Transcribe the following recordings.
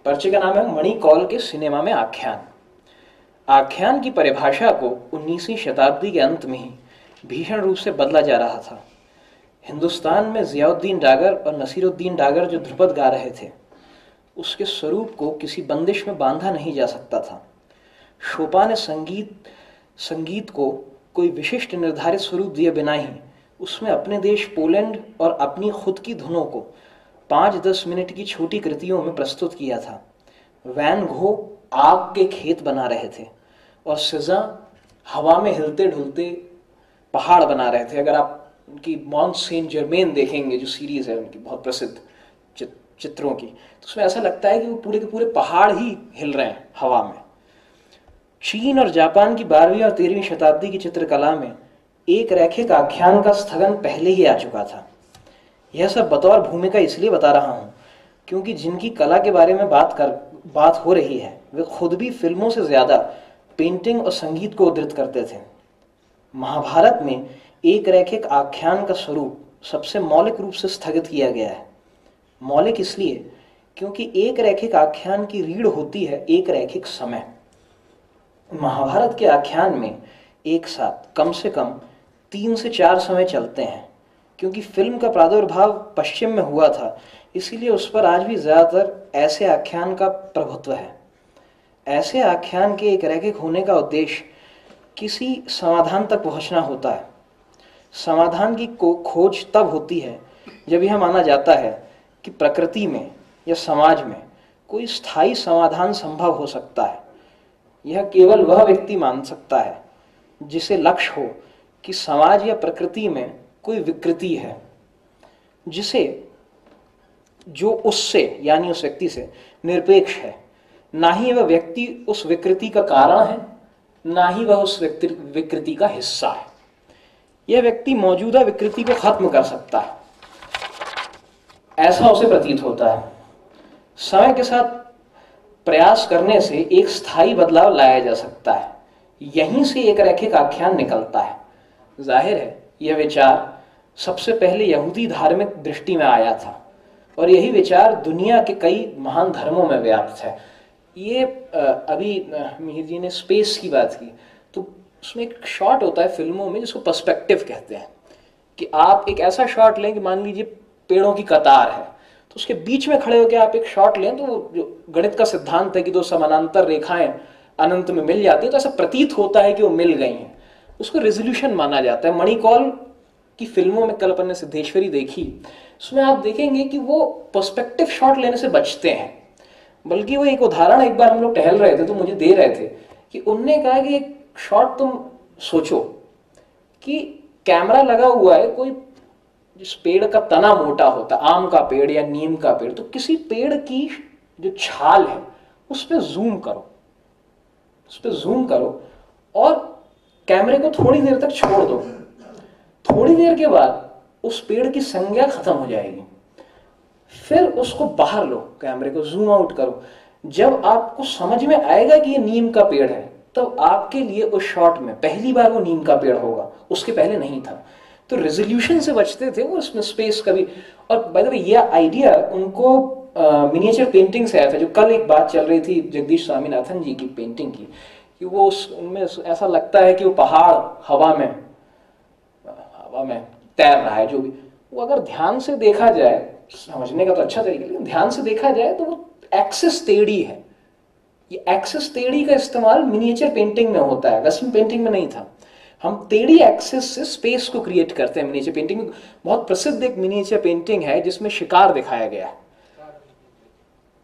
पर्चे का नाम है मणि कौल के सिनेमा में आख्यान। आख्यान की परिभाषा को 19वीं शताब्दी के अंत में ही भीषण रूप से बदला जा रहा था। हिंदुस्तान में ज़ियाउद्दीन डागर और नसीरुद्दीन डागर जो ध्रुपद गा रहे थे, उसके स्वरूप को किसी बंदिश में बांधा नहीं जा सकता था। शोपा ने संगीत को कोई विशिष्ट निर्धारित स्वरूप दिए बिना ही उसमें अपने देश पोलैंड और अपनी खुद की धुनों को 5-10 मिनट की छोटी कृतियों में प्रस्तुत किया था। वैन गो आग के खेत बना रहे थे और सिजा हवा में हिलते ढुलते पहाड़ बना रहे थे। अगर आप उनकी मॉन्ट सेंट जर्मेन देखेंगे, जो सीरीज है उनकी बहुत प्रसिद्ध चित्रों की, तो उसमें ऐसा लगता है कि वो पूरे के पूरे पहाड़ ही हिल रहे हैं हवा में। चीन और जापान की 12वीं और 13वीं शताब्दी की चित्रकला में एक रैखिक आख्यान का स्थगन पहले ही आ चुका था। यह सब बतौर भूमिका इसलिए बता रहा हूँ क्योंकि जिनकी कला के बारे में बात हो रही है वे खुद भी फिल्मों से ज़्यादा पेंटिंग और संगीत को उद्धृत करते थे। महाभारत में एक रैखिक आख्यान का स्वरूप सबसे मौलिक रूप से स्थगित किया गया है। मौलिक इसलिए क्योंकि एक रैखिक आख्यान की रीढ़ होती है एक रैखिक समय। महाभारत के आख्यान में एक साथ कम से कम 3 से 4 समय चलते हैं। क्योंकि फिल्म का प्रादुर्भाव पश्चिम में हुआ था, इसीलिए उस पर आज भी ज़्यादातर ऐसे आख्यान का प्रभुत्व है। ऐसे आख्यान के एक रैखिक होने का उद्देश्य किसी समाधान तक पहुंचना होता है। समाधान की खोज तब होती है जब यह माना जाता है कि प्रकृति में या समाज में कोई स्थायी समाधान संभव हो सकता है। यह केवल वह व्यक्ति मान सकता है जिसे लक्ष्य हो कि समाज या प्रकृति में कोई विकृति है जो उससे यानी उस व्यक्ति से निरपेक्ष है। ना ही वह व्यक्ति उस विकृति का कारण है, ना ही वह उस विकृति का हिस्सा है। यह व्यक्ति मौजूदा विकृति को खत्म कर सकता है, ऐसा उसे प्रतीत होता है। समय के साथ प्रयास करने से एक स्थायी बदलाव लाया जा सकता है। यहीं से एक रैखिक आख्यान निकलता है। जाहिर है यह विचार सबसे पहले यहूदी धार्मिक दृष्टि में आया था और यही विचार दुनिया के कई महान धर्मों में व्याप्त है। ये अभी मिहिर जी ने स्पेस की बात की, तो उसमें एक शॉट होता है फिल्मों में जिसको पर्सपेक्टिव कहते हैं, कि आप एक ऐसा शॉट लें कि मान लीजिए पेड़ों की कतार है, तो उसके बीच में खड़े होकर आप एक शॉट लें, तो वो जो गणित का सिद्धांत है कि दो समानांतर रेखाएं अनंत में मिल जाती है, तो ऐसा प्रतीत होता है कि वो मिल गई हैं। उसको रेजोल्यूशन माना जाता है। मणिकौल की फिल्मों में कल अपन ने सिद्धेश्वरी देखी, उसमें आप देखेंगे कि वो पर्सपेक्टिव शॉट लेने से बचते हैं। बल्कि वो एक उदाहरण एक बार हम लोग टहल रहे थे तो मुझे दे रहे थे कि उनने कहा कि एक शॉट तुम सोचो कि कैमरा लगा हुआ है, कोई जिस पेड़ का तना मोटा होता, आम का पेड़ या नीम का पेड़, तो किसी पेड़ की जो छाल है उस पर जूम करो और कैमरे को थोड़ी देर तक छोड़ दो। थोड़ी देर के बाद उस पेड़ की संज्ञा खत्म हो जाएगी। फिर उसको बाहर लो, कैमरे को जूम आउट करो। जब आपको समझ में आएगा कि ये नीम का पेड़ है, तब तो आपके लिए उस शॉट में पहली बार वो नीम का पेड़ होगा, उसके पहले नहीं था। तो रेजोल्यूशन से बचते थे वो, इसमें स्पेस का भी। और बाय द वे ये आइडिया उनको मिनिएचर पेंटिंग से आया था। जो कल एक बात चल रही थी जगदीश स्वामीनाथन जी की पेंटिंग की, कि वो उनमें ऐसा लगता है कि वो पहाड़ हवा में तैर रहा है। जो भी वो अगर ध्यान से देखा जाए, समझने का तो अच्छा तरीका, लेकिन ध्यान से देखा जाए तो वो एक्सिस टेढ़ी है। ये एक्सिस टेढ़ी का इस्तेमाल मिनिएचर पेंटिंग में होता है, वेस्टर्न पेंटिंग में नहीं था। हम टेढ़ी एक्सिस से स्पेस को क्रिएट करते हैं मिनिएचर पेंटिंग में। बहुत प्रसिद्ध एक मिनिएचर पेंटिंग है जिसमें शिकार दिखाया गया है,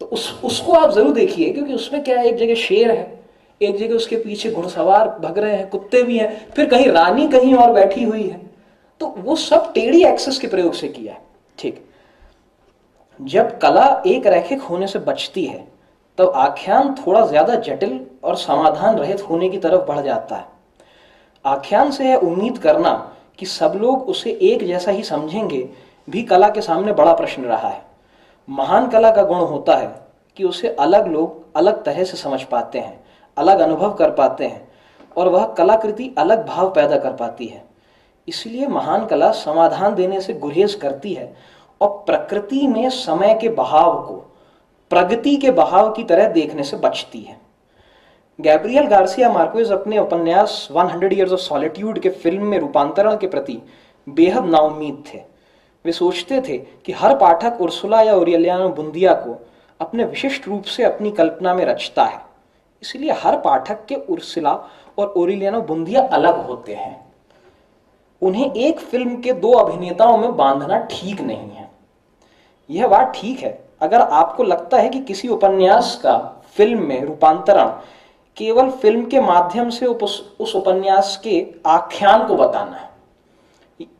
तो उसको आप जरूर देखिए, क्योंकि उसमें क्या है, एक जगह शेर है, एक जगह उसके पीछे घुड़सवार भग रहे हैं, कुत्ते भी हैं, फिर कहीं रानी कहीं और बैठी हुई है। तो वो सब टेढ़ी एक्सिस के प्रयोग से किया है। ठीक, जब कला एक रैखिक होने से बचती है तब तो आख्यान थोड़ा ज्यादा जटिल और समाधान रहित होने की तरफ बढ़ जाता है। आख्यान से यह उम्मीद करना कि सब लोग उसे एक जैसा ही समझेंगे भी कला के सामने बड़ा प्रश्न रहा है। महान कला का गुण होता है कि उसे अलग लोग अलग तरह से समझ पाते हैं, अलग अनुभव कर पाते हैं, और वह कलाकृति अलग भाव पैदा कर पाती है। इसलिए महान कला समाधान देने से गुरेज करती है और प्रकृति में समय के बहाव को प्रगति के बहाव की तरह देखने से बचती है। गैब्रियल गार्सिया मार्क्वेज अपने उपन्यास 100 Years of Solitude के फिल्म में रूपांतरण के प्रति बेहद नाउम्मीद थे। वे सोचते थे कि हर पाठक उर्सुला या ओरेलियानो बुंदिया को अपने विशिष्ट रूप से अपनी कल्पना में रचता है, इसलिए हर पाठक के उर्सुला और ओरेलियानो बुंदिया अलग होते हैं। उन्हें एक फिल्म के दो अभिनेताओं में बांधना ठीक नहीं है। यह बात ठीक है अगर आपको लगता है कि किसी उपन्यास का फिल्म में रूपांतरण केवल फिल्म के माध्यम से उस उपन्यास के आख्यान को बताना है।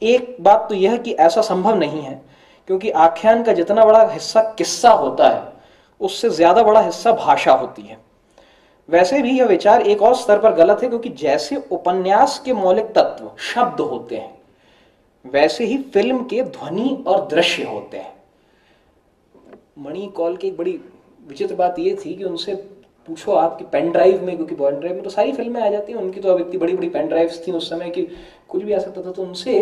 एक बात तो यह कि ऐसा संभव नहीं है, क्योंकि आख्यान का जितना बड़ा हिस्सा किस्सा होता है उससे ज्यादा बड़ा हिस्सा भाषा होती है। वैसे भी यह विचार एक और स्तर पर गलत है, क्योंकि जैसे उपन्यास के मौलिक तत्व शब्द होते हैं, वैसे ही फिल्म के ध्वनि और दृश्य होते हैं। मणि कौल की एक बड़ी विचित्र बात यह थी कि उनसे पूछो आपकी पेन ड्राइव में, क्योंकि पेन ड्राइव में तो सारी फिल्में आ जाती हैं, उनकी तो अब इतनी बड़ी बड़ी पेन ड्राइव्स थी उस समय कि कुछ भी आ सकता था। तो उनसे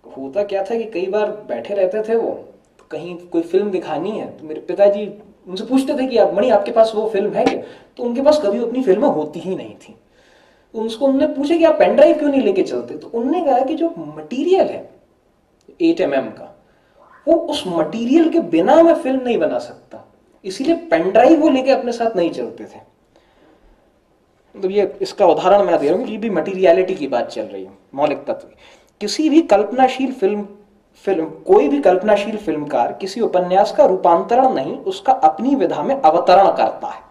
होता क्या था कि कई बार बैठे रहते थे वो, तो कहीं कोई फिल्म दिखानी है तो मेरे पिताजी उनसे पूछते थे कि आप मणि आपके पास वो फिल्म है क्या, तो उनके पास कभी अपनी फिल्में होती ही नहीं थी। तो उसको उन्होंने पूछा कि आप पेन ड्राइव क्यों नहीं लेके चलते, तो उन्होंने कहा कि जो मटीरियल है 8mm का, वो उस मटीरियल के बिना मैं फिल्म नहीं बना सकता, इसीलिए पेन ड्राइव वो लेके अपने साथ नहीं चलते थे। मतलब ये इसका उदाहरण मैं दे रहा हूँ, ये भी मटीरियलिटी की बात चल रही है, मौलिक तत्व। किसी भी कल्पनाशील कोई भी कल्पनाशील फिल्मकार किसी उपन्यास का रूपांतरण नहीं, उसका अपनी विधा में अवतरण करता है।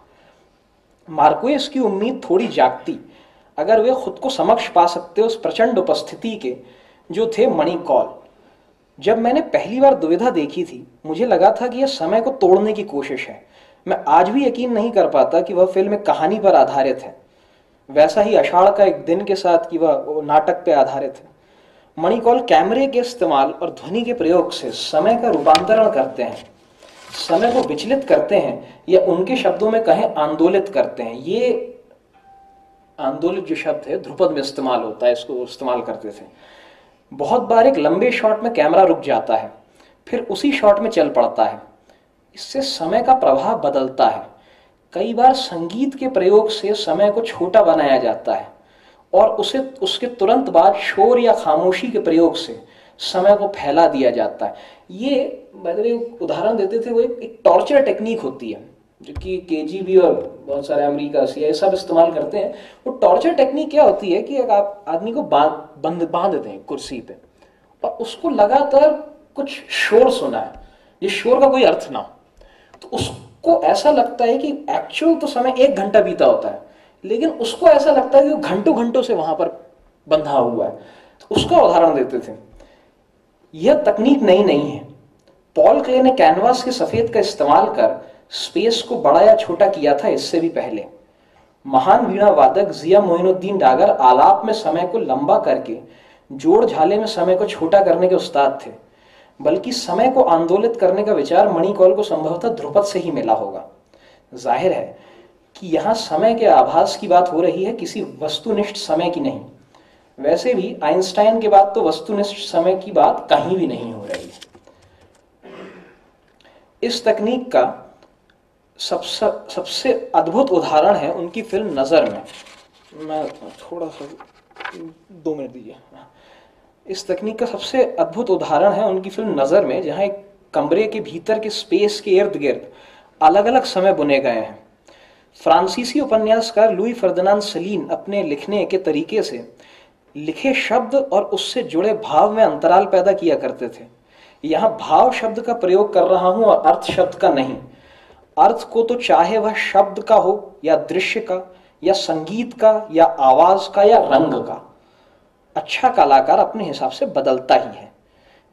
मार्क्वेज की उम्मीद थोड़ी जागती अगर वे खुद को समक्ष पा सकते उस प्रचंड उपस्थिति के जो थे मणि कौल। जब मैंने पहली बार दुविधा देखी थी, मुझे लगा था कि यह समय को तोड़ने की कोशिश है। मैं आज भी यकीन नहीं कर पाता कि वह फिल्म एक कहानी पर आधारित है, वैसा ही आषाढ़ का एक दिन के साथ कि वह नाटक पर आधारित है। मणि कौल कैमरे के इस्तेमाल और ध्वनि के प्रयोग से समय का रूपांतरण करते हैं, समय को विचलित करते हैं, या उनके शब्दों में कहें आंदोलित करते हैं। ये आंदोलित जो शब्द है ध्रुपद में इस्तेमाल होता है, इसको इस्तेमाल करते थे। बहुत बार एक लंबे शॉट में कैमरा रुक जाता है, फिर उसी शॉट में चल पड़ता है। इससे समय का प्रभाव बदलता है। कई बार संगीत के प्रयोग से समय को छोटा बनाया जाता है और उसके तुरंत बाद शोर या खामोशी के प्रयोग से समय को फैला दिया जाता है। ये उदाहरण देते थे, वो एक टॉर्चर टेक्निक होती है जो कि केजीबी और बहुत सारे अमेरिका CIA सब इस्तेमाल करते हैं। वो टॉर्चर टेक्निक क्या होती है कि अगर आप आदमी को बांध देते हैं कुर्सी पे और उसको लगातार कुछ शोर सुना है, ये शोर का कोई अर्थ ना हो, तो उसको ऐसा लगता है कि एक्चुअल तो समय 1 घंटा बीता होता है, लेकिन उसको ऐसा लगता है कि वो घंटों घंटों से वहां पर बंधा हुआ है। तो उसका उदाहरण देते थे। यह तकनीक नई नहीं है। पॉल क्ले ने कैनवास के सफेद का इस्तेमाल कर स्पेस को बड़ा या छोटा किया था इससे भी पहले। महान वीणा वादक जिया मोइनुद्दीन डागर आलाप में समय को लंबा करके जोड़ झाले में समय को छोटा करने के उस्ताद थे। बल्कि समय को आंदोलित करने का विचार मणि कौल को संभवतः ध्रुपद से ही मिला होगा। जाहिर है कि यहां समय के आभास की बात हो रही है, किसी वस्तुनिष्ठ समय की नहीं। वैसे भी आइंस्टाइन के बाद तो वस्तुनिष्ठ समय की बात कहीं भी नहीं हो रही। इस तकनीक का सबसे अद्भुत उदाहरण है उनकी फिल्म नजर में। मैं थोड़ा सा 2 मिनट दीजिए। इस तकनीक का सबसे अद्भुत उदाहरण है उनकी फिल्म नजर में, जहां एक कमरे के भीतर के स्पेस के इर्द गिर्द अलग अलग समय बुने गए हैं। फ्रांसीसी उपन्यासकार लुई फर्दिनांद सलीन अपने लिखने के तरीके से लिखे शब्द और उससे जुड़े भाव में अंतराल पैदा किया करते थे। यहां भाव शब्द का प्रयोग कर रहा हूं और अर्थ शब्द का नहीं। अर्थ को तो चाहे वह शब्द का हो या दृश्य का या संगीत का या आवाज का या रंग का, अच्छा कलाकार अपने हिसाब से बदलता ही है।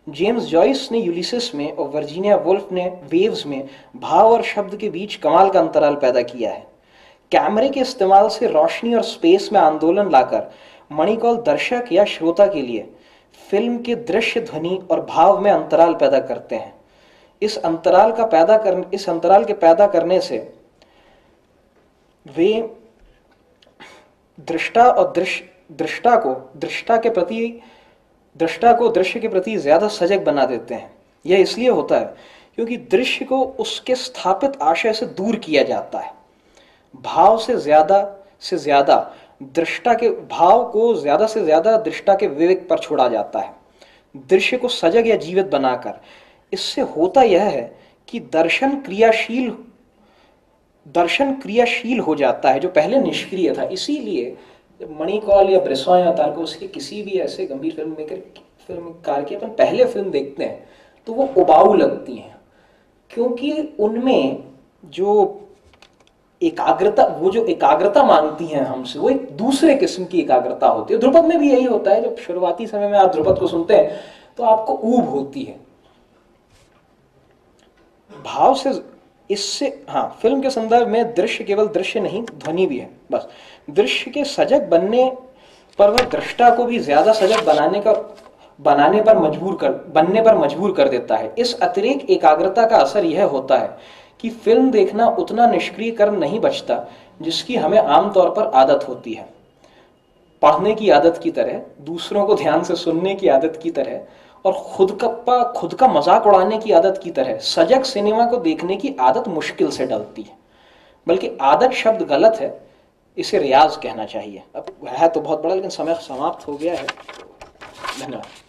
जेम्स जॉयस ने यूलिसिस में और वर्जीनिया वुल्फ ने वेव्स में भाव और शब्द के बीच कमाल का अंतराल पैदा किया है। कैमरे के इस्तेमाल से रोशनी और स्पेस में आंदोलन लाकर मणि कौल दर्शक या श्रोता के लिए फिल्म के दृश्य, ध्वनि और भाव में अंतराल पैदा करते हैं। इस अंतराल के पैदा करने से वे दृष्टा को दृश्य के प्रति ज्यादा सजग बना देते हैं। यह इसलिए होता है क्योंकि दृश्य को उसके स्थापित आशय से दूर किया जाता है। भाव से ज्यादा दृष्टा के भाव को ज्यादा से ज्यादा दृष्टा के विवेक पर छोड़ा जाता है, दृश्य को सजग या जीवित बनाकर। इससे होता यह है कि दर्शन क्रियाशील हो जाता है जो पहले निष्क्रिय था। इसीलिए जब मणिकौल या ब्रेसॉ या तारकोस्की किसी भी ऐसे गंभीर फिल्मकार की अपन पहले फिल्म देखते हैं तो वो उबाऊ लगती हैं, क्योंकि उनमें जो एकाग्रता मांगती हैं हमसे, वो एक दूसरे किस्म की एकाग्रता होती है। ध्रुपद में भी यही होता है। जब शुरुआती समय में आप ध्रुपद को सुनते हैं तो आपको ऊब होती है भाव से। इससे फिल्म के संदर्भ में दृश्य केवल दृश्य नहीं, ध्वनि भी है। बस दृश्य के सजग बनने पर वह दृष्टा को भी ज्यादा सजग बनने पर मजबूर कर देता है। इस अतिरेक एकाग्रता का असर यह होता है कि फिल्म देखना उतना निष्क्रिय कर्म नहीं बचता जिसकी हमें आमतौर पर आदत होती है। पढ़ने की आदत की तरह, दूसरों को ध्यान से सुनने की आदत की तरह और खुद का मजाक उड़ाने की आदत की तरह सजग सिनेमा को देखने की आदत मुश्किल से डलती है। बल्कि आदत शब्द गलत है, इसे रियाज कहना चाहिए। अब है तो बहुत बड़ा, लेकिन समय समाप्त हो गया है। धन्यवाद।